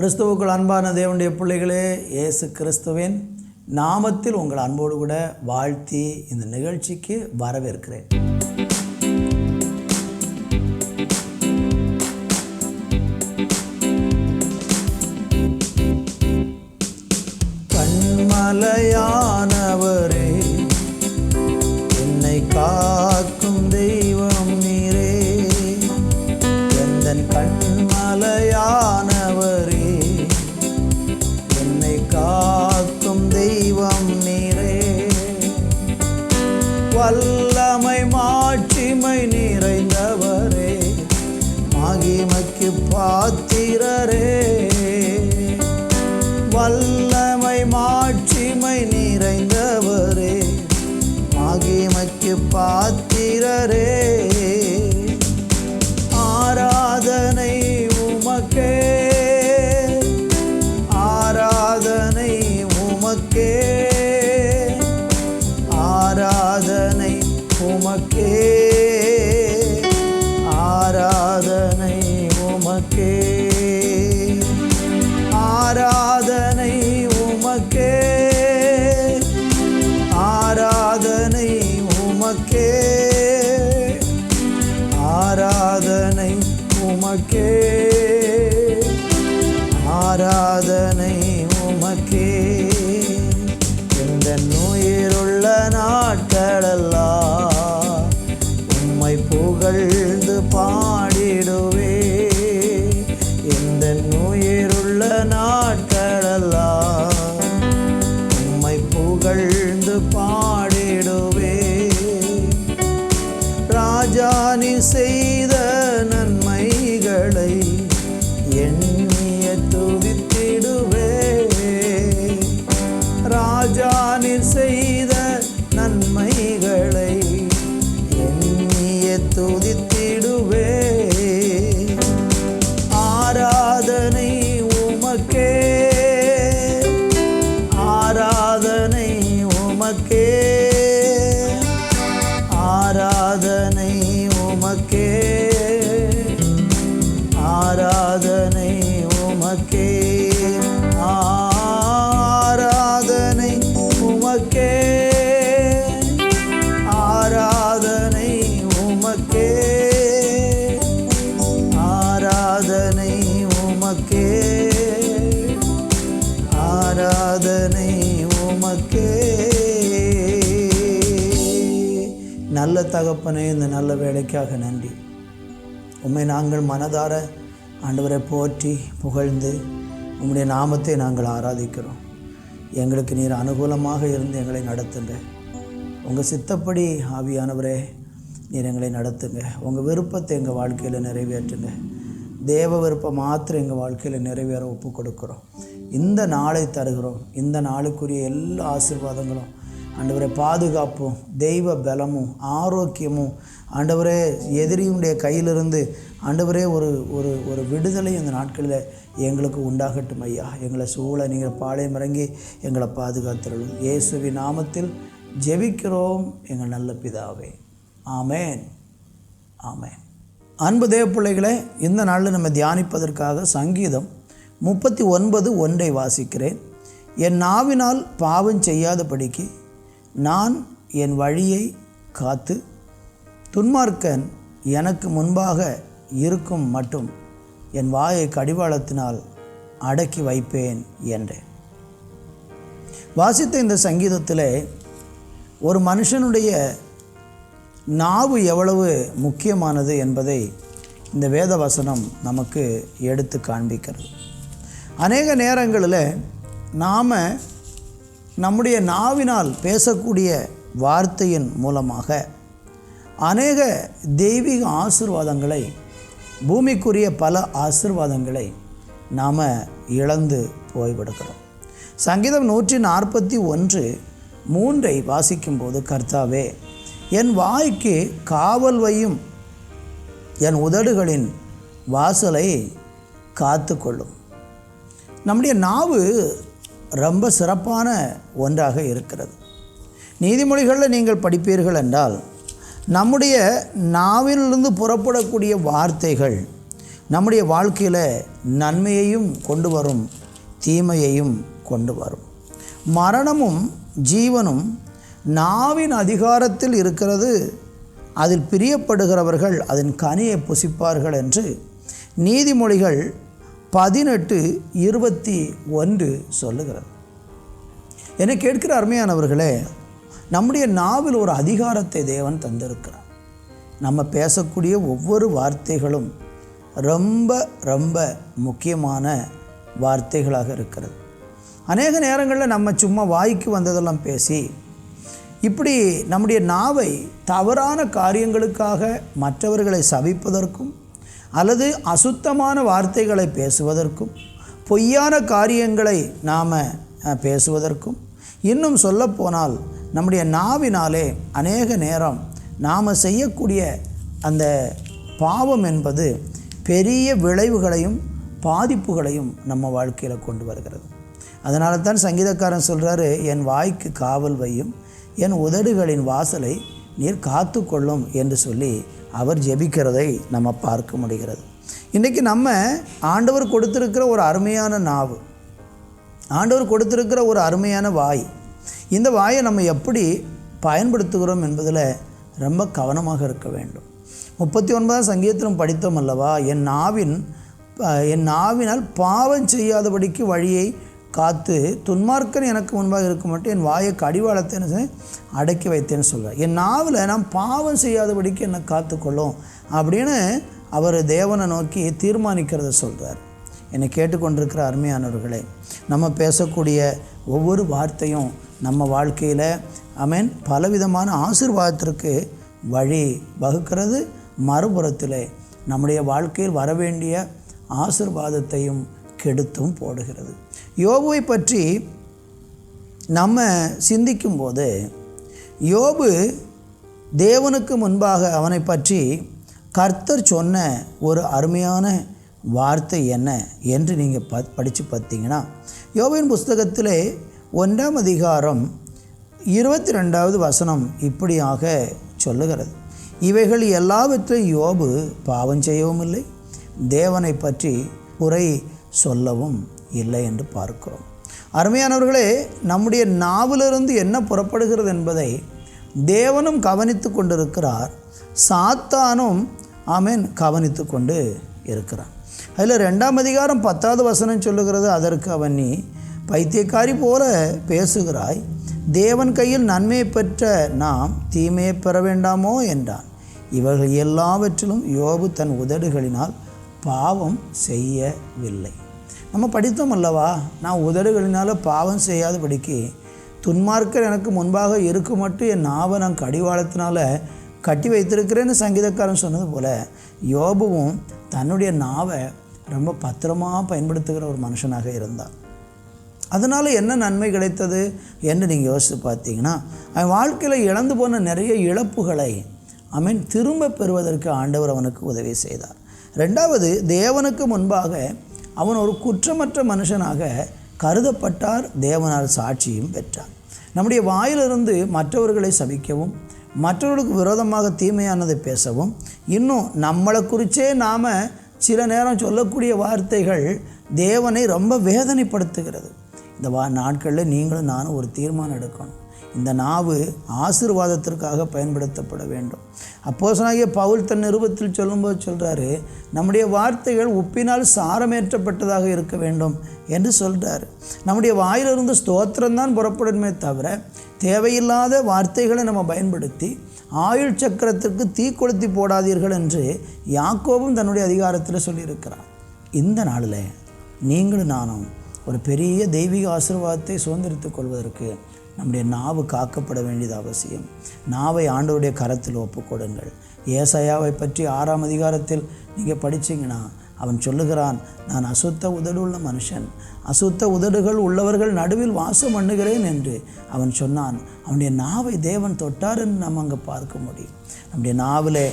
கிறிஸ்துவுக்குள் அன்பான தேவனுடைய பிள்ளைகளே, இயேசு கிறிஸ்துவின் நாமத்தில் உங்கள் அன்போடு கூட வாழ்த்தி இந்த நிகழ்ச்சிக்கு வரவேற்கிறேன். கண்மலையானவரே, என்னை காக்கும் தெய்வம் நீரே. எந்தன் கண்மலையானவரே, என்னை காக்கும் தெய்வம் நீரே. வல்லமை மாட்சிமை நிறைந்தவரே, மகிமைக்கு பாத்திரரே. வல்லமை மாட்சிமை நிறைந்தவரே, மகிமைக்கு பாத்திரரே. ஆராதனை உமக்கே, ஆராதனை உமக்கே, ஆராதனை உமக்கே, ஆராதனை உமக்கே, ஆராதனை உமக்கே, ஆராதனை உமக்கே, ஆராதனை உமக்கே, ஆராதனை உமக்கே. இந்த உயிருள்ள நாட்களெல்லாம் உம்மை புகழ்ந்து பாடிடுவே. இந்த உயிருள்ள நாட்களெல்லாம் உம்மை புகழ்ந்து பாடிடுவே. ராஜா நீ செய்த நன்மைகளை எண்ணிய துதித்திடுவே. ராஜா நீ செய்த நன்மைகளை எண்ணிய துதித்திடுவே. ஆராதனை உமக்கே, ஆராதனை உமக்கே, ஆராதனை உமக்கே, ஆராதனை உமக்கே, ஆராதனை உமக்கே, ஆராதனை உமக்கே, ஆராதனை உமக்கே, ஆராதனை உமக்கே. நல்ல தகப்பனே, இந்த நல்ல வேலைக்காக நன்றி. உம்மை நாங்கள் மனதார ஆண்டவரை போற்றி புகழ்ந்து உம்முடைய நாமத்தை நாங்கள் ஆராதிக்கிறோம். எங்களுக்கு நீர் அனுகூலமாக இருந்து எங்களை நடத்துங்க. உங்கள் சித்தப்படி ஆவியானவரே நீர் எங்களை நடத்துங்க. உங்கள் விருப்பத்தை எங்கள் வாழ்க்கையில் நிறைவேற்றுங்க. தேவ விருப்பம் மாத்திரம் எங்கள் வாழ்க்கையில் நிறைவேற ஒப்பு கொடுக்குறோம். இந்த நாளை தருகிறோம். இந்த நாளுக்குரிய எல்லா ஆசீர்வாதங்களும் ஆண்டவரே, பாதுகாப்பும் தெய்வ பலமும் ஆரோக்கியமும் ஆண்டவரே, எதிரியுடைய கையிலிருந்து ஆண்டவரே ஒரு ஒரு ஒரு விடுதலை இந்த நாட்களில் எங்களுக்கு உண்டாகட்டும் ஐயா. எங்களை சூழ நீங்கள் பாளையம் இறங்கி எங்களை பாதுகாத்துள்ளோம். இயேசுவின் நாமத்தில் ஜெபிக்கிறோம் எங்கள் நல்ல பிதாவே. ஆமேன், ஆமேன். அன்பு தேவ பிள்ளைகளே, இந்த நாளில் நம்ம தியானிப்பதற்காக சங்கீதம் 39:1 வாசிக்கிறேன். என் நாவினால் பாவம் செய்யாதபடிக்கு நான் என் வழியை காத்து துன்மார்க்கன் எனக்கு முன்பாக இருக்கும் மட்டும் என் வாயை கடிவாளத்தினால் அடக்கி வைப்பேன் என்றேன். வாசித்த இந்த சங்கீதத்தில் ஒரு மனுஷனுடைய நாவு எவ்வளவு முக்கியமானது என்பதை இந்த வேத வசனம் நமக்கு எடுத்து காண்பிக்கிறது. அநேக நேரங்களில் நாம் நம்முடைய நாவினால் பேசக்கூடிய வார்த்தையின் மூலமாக அநேக தெய்வீக ஆசீர்வாதங்களை, பூமிக்குரிய பல ஆசீர்வாதங்களை நாம் இழந்து போய்விடுகிறோம். சங்கீதம் 141:3 வாசிக்கும்போது, கர்த்தாவே என் வாய்க்கு காவல் வையும், என் உதடுகளின் வாசலை காத்து கொள்ளும். நம்முடைய நாவு ரொம்ப சிறப்பான ஒன்றாக இருக்கிறது. நீதிமொழிகளில் நீங்கள் படிப்பீர்கள் என்றால், நம்முடைய நாவிலிருந்து புறப்படக்கூடிய வார்த்தைகள் நம்முடைய வாழ்க்கையில் நன்மையையும் கொண்டு வரும், தீமையையும் கொண்டு வரும். மரணமும் ஜீவனும் நாவின் அதிகாரத்தில் இருக்கிறது, அதில் பிரியப்படுகிறவர்கள் அதன் கனியை புசிப்பார்கள் என்று நீதிமொழிகள் 18:21 சொல்லுகிறது. என்னை கேட்கிற அருமையானவர்களே, நம்முடைய நாவில் ஒரு அதிகாரத்தை தேவன் தந்திருக்கிறார். நம்ம பேசக்கூடிய ஒவ்வொரு வார்த்தைகளும் ரொம்ப ரொம்ப முக்கியமான வார்த்தைகளாக இருக்கிறது. அநேக நேரங்களில் நம்ம சும்மா வாய்க்கு வந்ததெல்லாம் பேசி இப்படி நம்முடைய நாவை தவறான காரியங்களுக்காக மற்றவர்களை சபிப்பதற்கும் அல்லது அசுத்தமான வார்த்தைகளை பேசுவதற்கும், பொய்யான காரியங்களை நாம் பேசுவதற்கும், இன்னும் சொல்லப்போனால் நம்முடைய நாவினாலே அநேக நேரம் நாம் செய்யக்கூடிய அந்த பாவம் என்பது பெரிய விளைவுகளையும் பாதிப்புகளையும் நம்ம வாழ்க்கையில் கொண்டு வருகிறது. அதனால தான் சங்கீதக்காரன் சொல்கிறாரு, என் வாய்க்கு காவல் வையும், என் உதடுகளின் வாசலை நீர் காத்து கொள்ளும் என்று சொல்லி அவர் ஜெபிக்கிறதை நம்ம பார்க்க முடிகிறது. இன்றைக்கி நம்ம ஆண்டவர் கொடுத்திருக்கிற ஒரு அருமையான நாவு, ஆண்டவர் கொடுத்திருக்கிற ஒரு அருமையான வாய், இந்த வாயை நம்ம எப்படி பயன்படுத்துகிறோம் என்பதில் ரொம்ப கவனமாக இருக்க வேண்டும். 39ஆம் சங்கீதத்திலும் படித்தோம் அல்லவா, என் நாவினால் பாவம் செய்யாதபடிக்கு வழியை காத்து துன்மார்க்கன் எனக்கு முன்பாக இருக்க மாட்டேன், என் வாயை கடிவாளத்தை அடக்கி வைத்தேன்னு சொல்கிறார். என் நாவில் நான் பாவம் செய்யாதபடிக்கு என்னை காத்துக்கொள்ளும் அப்படின்னு அவர் தேவனை நோக்கி தீர்மானிக்கிறத சொல்கிறார். என்னை கேட்டுக்கொண்டிருக்கிற அருமையானவர்களே, நம்ம பேசக்கூடிய ஒவ்வொரு வார்த்தையும் நம்ம வாழ்க்கையில் பலவிதமான ஆசீர்வாதத்திற்கு வழி வகுக்கிறது, மறுபுறத்தில் நம்முடைய வாழ்க்கையில் வரவேண்டிய ஆசீர்வாதத்தையும் கெடுத்தும் போடுகிறது. யோபுவை பற்றி நம்ம சிந்திக்கும்போது, யோபு தேவனுக்கு முன்பாக அவனை பற்றி கர்த்தர் சொன்ன ஒரு அருமையான வார்த்தை என்ன என்று நீங்கள் படித்து பார்த்தீங்கன்னா, யோபுவின் புஸ்தகத்திலே 1ஆம் அதிகாரம் 22வது வசனம் இப்படியாக சொல்லுகிறது, இவைகள் எல்லாவற்றையும் யோபு பாவம் செய்யவும் இல்லை, தேவனை பற்றி குறை சொல்லவும் இல்லை என்று பார்க்கிறோம். அருமையானவர்களே, நம்முடைய நாவிலிருந்து என்ன புறப்படுகிறது என்பதை தேவனும் கவனித்து கொண்டிருக்கிறார், சாத்தானும் கவனித்து கொண்டு இருக்கிறான். அதில் 2ஆம் அதிகாரம் 10வது வசனம் சொல்லுகிறது, அதற்கு அவன், நீ பைத்தியக்காரி போல பேசுகிறாய், தேவன் கையில் நன்மையை பெற்ற நாம் தீமையை பெற வேண்டாமோ என்றான். இவர்கள் எல்லாவற்றிலும் யோபு தன் உதடுகளினால் பாவம் செய்யவில்லை. நம்ம படித்தோம் அல்லவா, நான் உதடுகளினால் பாவம் செய்யாதபடிக்கு துன்மார்க்கர் எனக்கு முன்பாக இருக்க மட்டும் என் நாவை நான் கடிவாளத்தினால் கட்டி வைத்திருக்கிறேன்னு சங்கீதக்காரன் சொன்னது போல், யோபுவும் தன்னுடைய நாவை ரொம்ப பத்திரமாக பயன்படுத்துகிற ஒரு மனுஷனாக இருந்தான். அதனால் என்ன நன்மை கிடைத்தது என்று நீங்கள் யோசித்து பார்த்தீங்கன்னா, அவன் வாழ்க்கையில் இழந்து போன நிறைய இழப்புகளை திரும்ப பெறுவதற்கு ஆண்டவர் அவனுக்கு உதவி செய்தார். 2வது, தேவனுக்கு முன்பாக அவன் ஒரு குற்றமற்ற மனுஷனாக கருதப்பட்டார், தேவனால் சாட்சியும் பெற்றார். நம்முடைய வாயிலிருந்து மற்றவர்களை சபிக்கவும், மற்றவர்களுக்கு விரோதமாக தீமையானதை பேசவும், இன்னும் நம்மளை குறித்தே நாம் சில நேரம் சொல்லக்கூடிய வார்த்தைகள் தேவனை ரொம்ப வேதனைப்படுத்துகிறது. இந்த நாட்களில் நீங்களும் நானும் ஒரு தீர்மானம் எடுக்கணும். இந்த நாவு ஆசீர்வாதத்திற்காக பயன்படுத்தப்பட வேண்டும். அப்போஸ்தலனாகிய பவுல் தன் நிருபத்தில் சொல்லும்போது சொல்கிறாரு, நம்முடைய வார்த்தைகள் உப்பினால் சாரமேற்றப்பட்டதாக இருக்க வேண்டும் என்று சொல்கிறார். நம்முடைய வாயிலிருந்து ஸ்தோத்திரம்தான் புறப்படுமே தவிர தேவையில்லாத வார்த்தைகளை நம்ம பயன்படுத்தி ஆயுள் சக்கரத்திற்கு தீ கொளுத்தி போடாதீர்கள் என்று யாக்கோபும் தன்னுடைய அதிகாரத்தில் சொல்லியிருக்கிறார். இந்த நாளில் நீங்களும் நானும் ஒரு பெரிய தெய்வீக ஆசீர்வாதத்தை சுதந்திரித்துக் கொள்வதற்கு நம்முடைய நாவு காக்கப்பட வேண்டியது அவசியம். நாவை ஆண்டவருடைய கரத்தில் ஒப்புக்கொடுங்கள். ஏசாயாவை பற்றி 6ஆம் அதிகாரத்தில் நீங்கள் படித்தீங்கன்னா அவன் சொல்லுகிறான், நான் அசுத்த உதடுள்ள மனுஷன், அசுத்த உதடுகள் உள்ளவர்கள் நடுவில் வாசம் பண்ணுகிறேன் என்று அவன் சொன்னான். அவனுடைய நாவை தேவன் தொட்டார் என்று நம்ம அங்கே பார்க்க முடியும். நம்முடைய நாவில்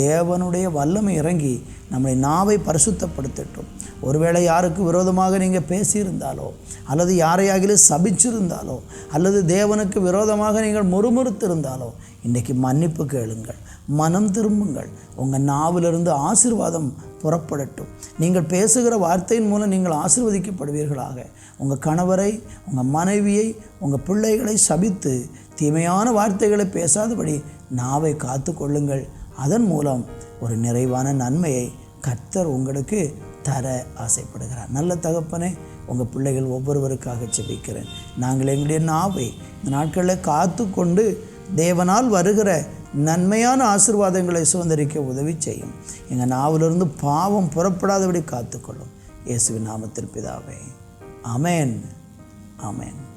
தேவனுடைய வல்லமை இறங்கி நம்முடைய நாவை பரிசுத்தப்படுத்தட்டும். ஒருவேளை யாருக்கு விரோதமாக நீங்கள் பேசியிருந்தாலோ, அல்லது யாரையாகிலும் சபிச்சிருந்தாலோ, அல்லது தேவனுக்கு விரோதமாக நீங்கள் முறுமுறுத்திருந்தாலோ, இன்றைக்கு மன்னிப்பு கேளுங்கள். மனம் திரும்புங்கள். உங்கள் நாவிலிருந்து ஆசீர்வாதம் புறப்படட்டும். நீங்கள் பேசுகிற வார்த்தையின் மூலம் நீங்கள் ஆசீர்வதிக்கப்படுவீர்களாக. உங்கள் கணவரை, உங்கள் மனைவியை, உங்கள் பிள்ளைகளை சபித்து தீமையான வார்த்தைகளை பேசாதபடி நாவை காத்து கொள்ளுங்கள். அதன் மூலம் ஒரு நிறைவான நன்மையை கர்த்தர் உங்களுக்கு தர ஆசைப்படுகிறார். நல்ல தகப்பனே, உங்கள் பிள்ளைகள் ஒவ்வொருவருக்காக ஜெபிக்கிறேன். நாங்கள் எங்களுடைய நாவை இந்த நாட்களில் காத்து கொண்டு தேவனால் வருகிற நன்மையான ஆசீர்வாதங்களை சுதந்திரிக்க உதவி செய்யும். எங்கள் நாவிலிருந்து பாவம் புறப்படாதபடி காத்துக்கொள்ளும். இயேசுவின் நாமத்தில் பிதாவே, ஆமென், ஆமென்.